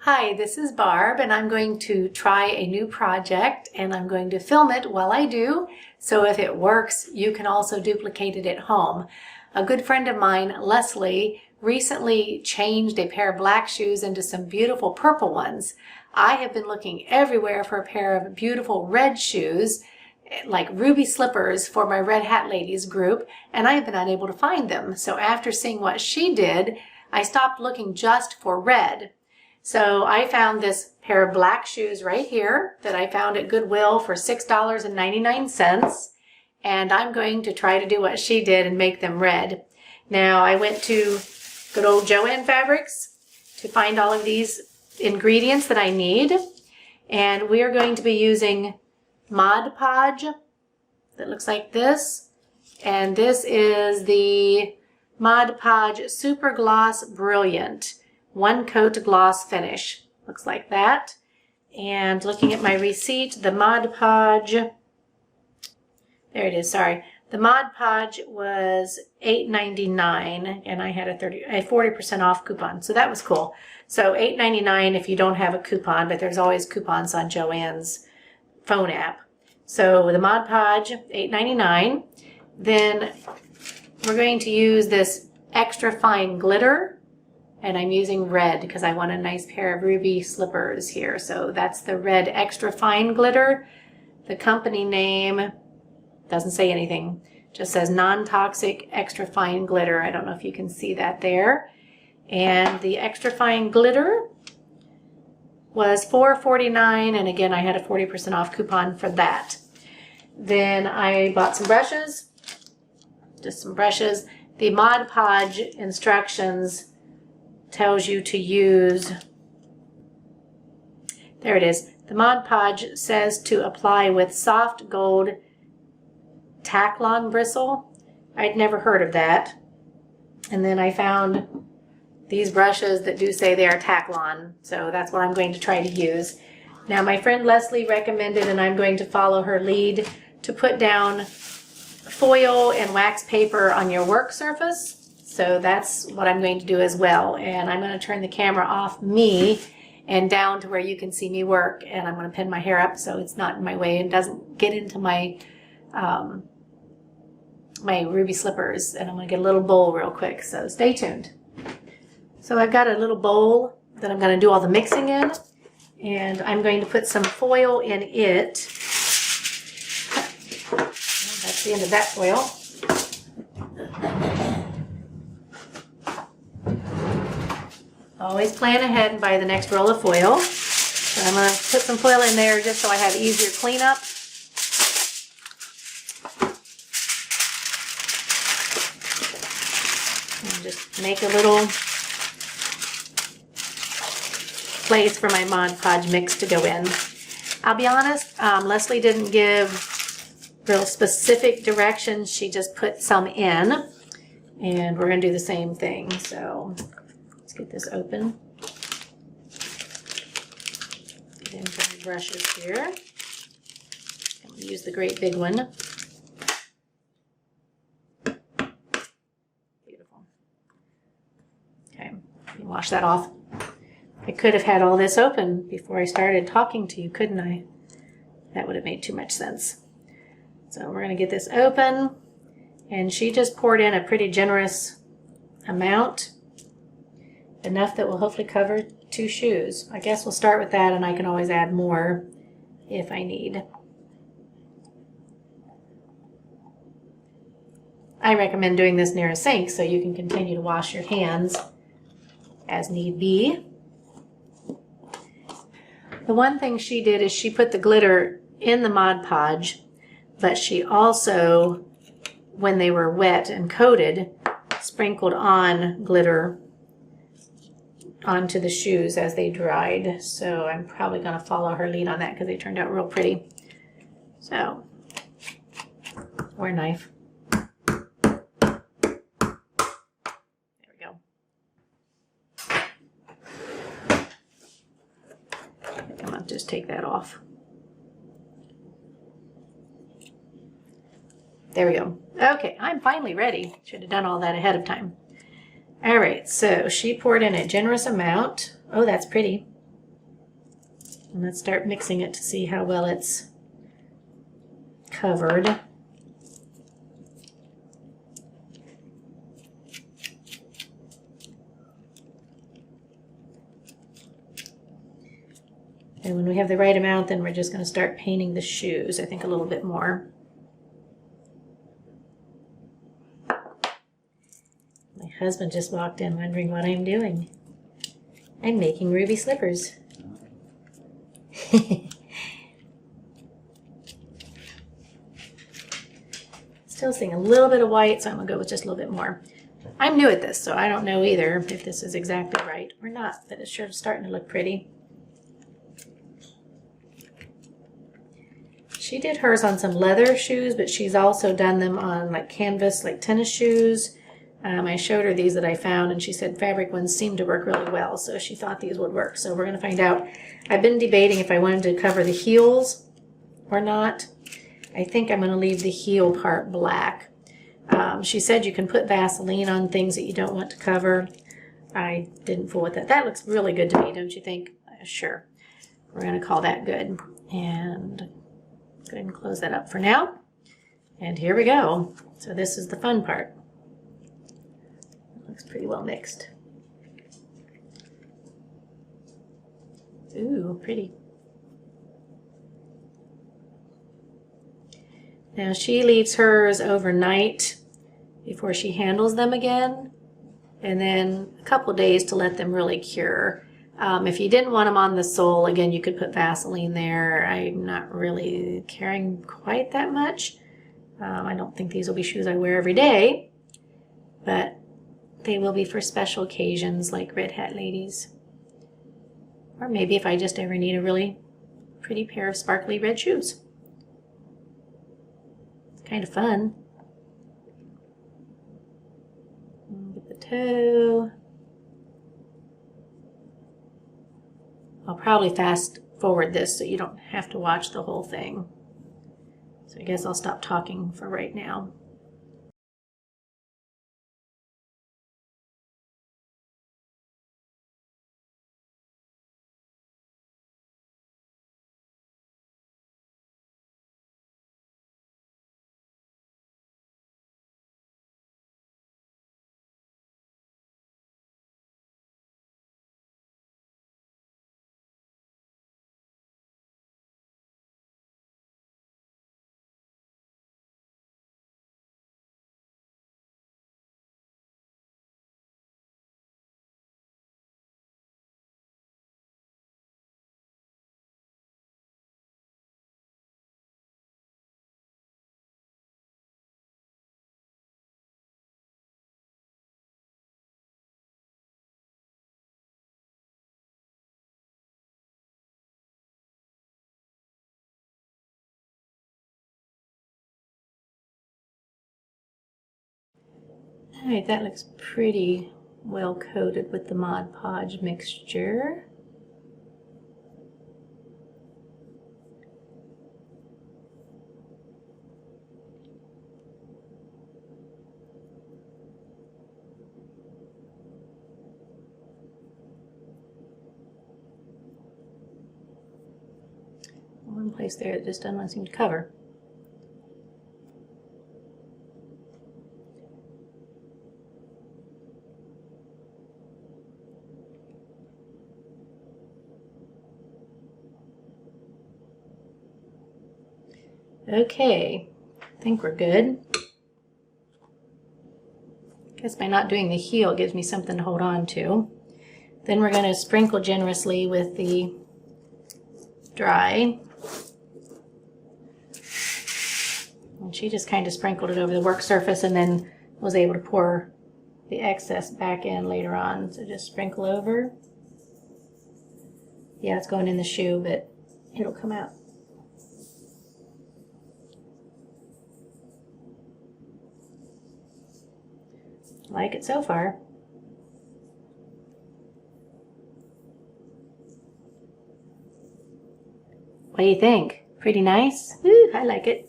Hi, this is Barb, and I'm going to try a new project, and I'm going to film it while I do, so if it works, you can also duplicate it at home. A good friend of mine, Leslie, recently changed a pair of black shoes into some beautiful purple ones. I have been looking everywhere for a pair of beautiful red shoes, like ruby slippers for my Red Hat Ladies group, and I have been unable to find them. So after seeing what she did, I stopped looking just for red. So I found this pair of black shoes right here that I found at Goodwill for $6.99, and I'm going to try to do what she did and make them red. Now I went to good old Joann Fabrics to find all of these ingredients that I need, and we are going to be using Mod Podge that looks like this, and this is the Mod Podge Super Gloss Brilliant one coat gloss finish. Looks like that. And looking at my receipt, the Mod Podge, there it is, sorry. The Mod Podge was $8.99 and I had a 40% off coupon, so that was cool. So $8.99 if you don't have a coupon, but there's always coupons on Joann's phone app. So the Mod Podge, $8.99. Then we're going to use this extra fine glitter, and I'm using red because I want a nice pair of ruby slippers here. So that's the red extra fine glitter. The company name doesn't say anything, just says non-toxic extra fine glitter. I don't know if you can see that there. And the extra fine glitter was $4.49, and again I had a 40% off coupon for that. Then I bought some brushes, just some brushes. The Mod Podge instructions tells you to use, there it is, the Mod Podge says to apply with soft gold Taklon bristle. I'd never heard of that. And then I found these brushes that do say they are Taklon, so that's what I'm going to try to use. Now my friend Leslie recommended, and I'm going to follow her lead, to put down foil and wax paper on your work surface. So that's what I'm going to do as well. And I'm going to turn the camera off me and down to where you can see me work. And I'm going to pin my hair up so it's not in my way and doesn't get into my my ruby slippers. And I'm going to get a little bowl real quick. So stay tuned. So I've got a little bowl that I'm going to do all the mixing in. And I'm going to put some foil in it. That's the end of that foil. Always plan ahead and buy the next roll of foil. So I'm going to put some foil in there just so I have easier cleanup. And just make a little place for my Mod Podge mix to go in. I'll be honest, Leslie didn't give real specific directions. She just put some in. And we're going to do the same thing. So let's get this open. Get in some brushes here. I'm going to use the great big one. Beautiful. Okay, let me wash that off. I could have had all this open before I started talking to you, couldn't I? That would have made too much sense. So we're going to get this open. And she just poured in a pretty generous amount. Enough that will hopefully cover 2 shoes. I guess we'll start with that, and I can always add more if I need. I recommend doing this near a sink so you can continue to wash your hands as need be. The one thing she did is she put the glitter in the Mod Podge, but she also, when they were wet and coated, sprinkled on glitter onto the shoes as they dried. So I'm probably going to follow her lead on that because they turned out real pretty. So, or a knife. There we go. I'm going to just take that off. There we go. Okay, I'm finally ready. Should have done all that ahead of time. All right, so she poured in a generous amount. Oh, that's pretty. And let's start mixing it to see how well it's covered. And when we have the right amount, then we're just going to start painting the shoes, I think a little bit more. My husband just walked in wondering what I'm doing. I'm making ruby slippers. Still seeing a little bit of white, so I'm going to go with just a little bit more. I'm new at this, so I don't know either if this is exactly right or not, but it's sure starting to look pretty. She did hers on some leather shoes, but she's also done them on like canvas, like tennis shoes. I showed her these that I found, and she said fabric ones seemed to work really well, so she thought these would work. So we're going to find out. I've been debating if I wanted to cover the heels or not. I think I'm going to leave the heel part black. She said you can put Vaseline on things that you don't want to cover. I didn't fool with that. That looks really good to me, don't you think? Sure. We're going to call that good. And go ahead and close that up for now. And here we go. So this is the fun part. Looks pretty well mixed. Ooh, pretty. Now she leaves hers overnight before she handles them again, and then a couple days to let them really cure. If you didn't want them on the sole, again, you could put Vaseline there. I'm not really caring quite that much. I don't think these will be shoes I wear every day, but they will be for special occasions like Red Hat Ladies. Or maybe if I just ever need a really pretty pair of sparkly red shoes. It's kind of fun. Get the toe. I'll probably fast forward this so you don't have to watch the whole thing. So I guess I'll stop talking for right now. All right, that looks pretty well coated with the Mod Podge mixture. One place there that just doesn't seem to cover. Okay, I think we're good. Guess by not doing the heel, it gives me something to hold on to. Then we're going to sprinkle generously with the dry. And she just kind of sprinkled it over the work surface and then was able to pour the excess back in later on. So just sprinkle over. Yeah, it's going in the shoe, but it'll come out. Like it so far. What do you think? Pretty nice? Ooh, I like it.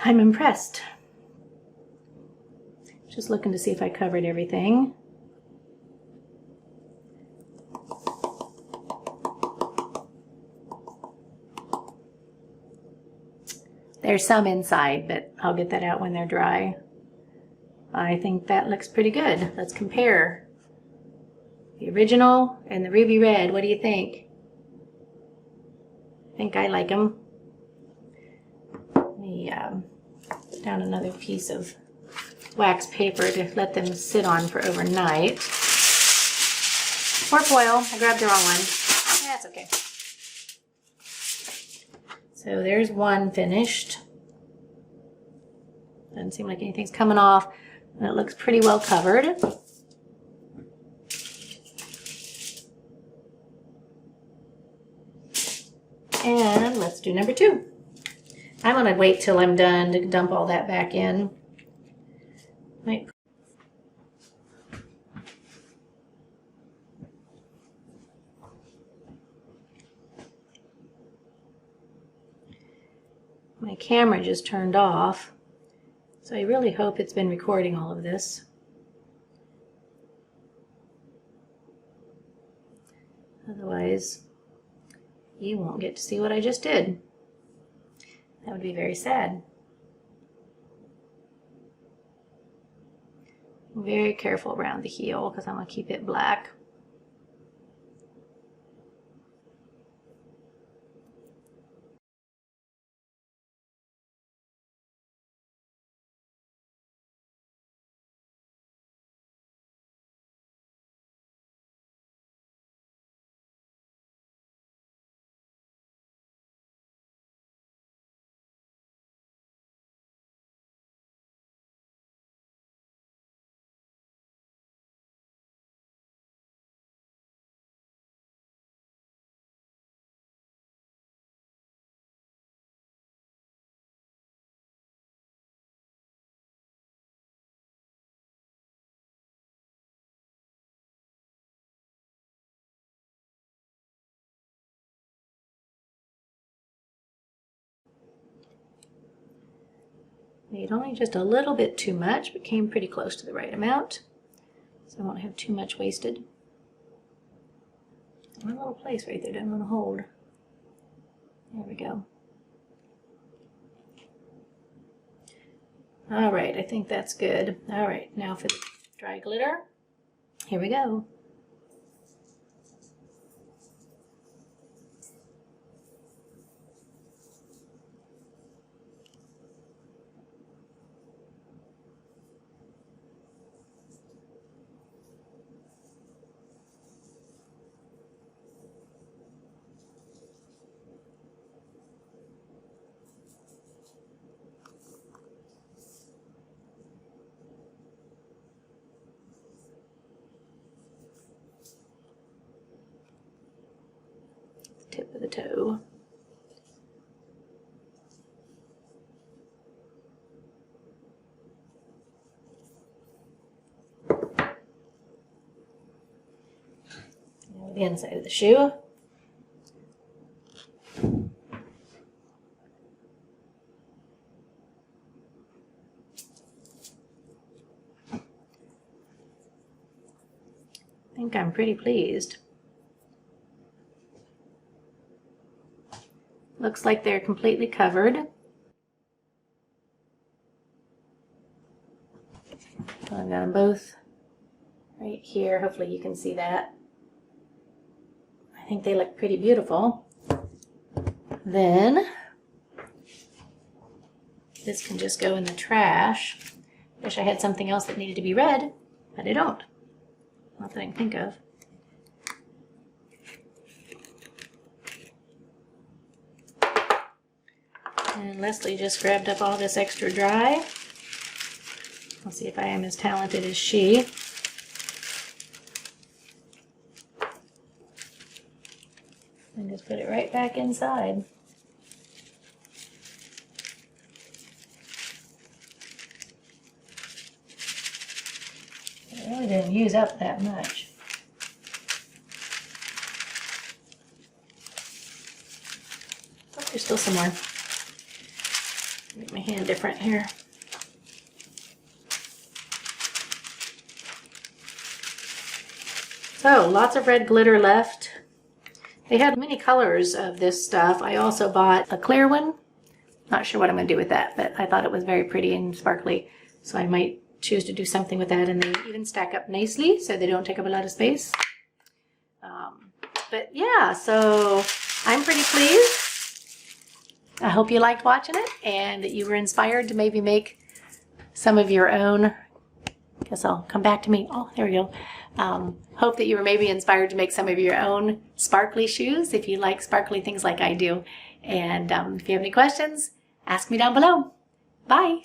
I'm impressed. Just looking to see if I covered everything. There's some inside, but I'll get that out when they're dry. I think that looks pretty good. Let's compare the original and the ruby red. What do you think? I think I like them. Let me down another piece of wax paper to let them sit on for overnight. Or foil. I grabbed the wrong one. That's okay. So there's one finished. Doesn't seem like anything's coming off, and it looks pretty well covered. And let's do number 2. I'm gonna wait till I'm done to dump all that back in. Wait. My camera just turned off, so I really hope it's been recording all of this. Otherwise, you won't get to see what I just did. That would be very sad. I'm very careful around the heel because I'm going to keep it black. Made only just a little bit too much, but came pretty close to the right amount. So I won't have too much wasted. One little place right there doesn't want to hold. There we go. All right, I think that's good. All right, now for the dry glitter. Here we go. Tip of the toe. Now the inside of the shoe. I think I'm pretty pleased. Looks like they're completely covered. I've got them both right here. Hopefully you can see that. I think they look pretty beautiful. Then this can just go in the trash. Wish I had something else that needed to be red, but I don't. Not that I can think of. And Leslie just grabbed up all this extra dry. I'll see if I am as talented as she. And just put it right back inside. It really didn't use up that much. Oh, there's still some more. Get my my hand different here. So lots of red glitter left. They had many colors of this stuff. I also bought a clear one. Not sure what I'm going to do with that, but I thought it was very pretty and sparkly. So I might choose to do something with that, and they even stack up nicely so they don't take up a lot of space. But yeah, so I'm pretty pleased. I hope you liked watching it and that you were inspired to maybe make some of your own. Guess I'll come back to me. Oh, there we go. Hope that you were maybe inspired to make some of your own sparkly shoes if you like sparkly things like I do. And if you have any questions, ask me down below. Bye.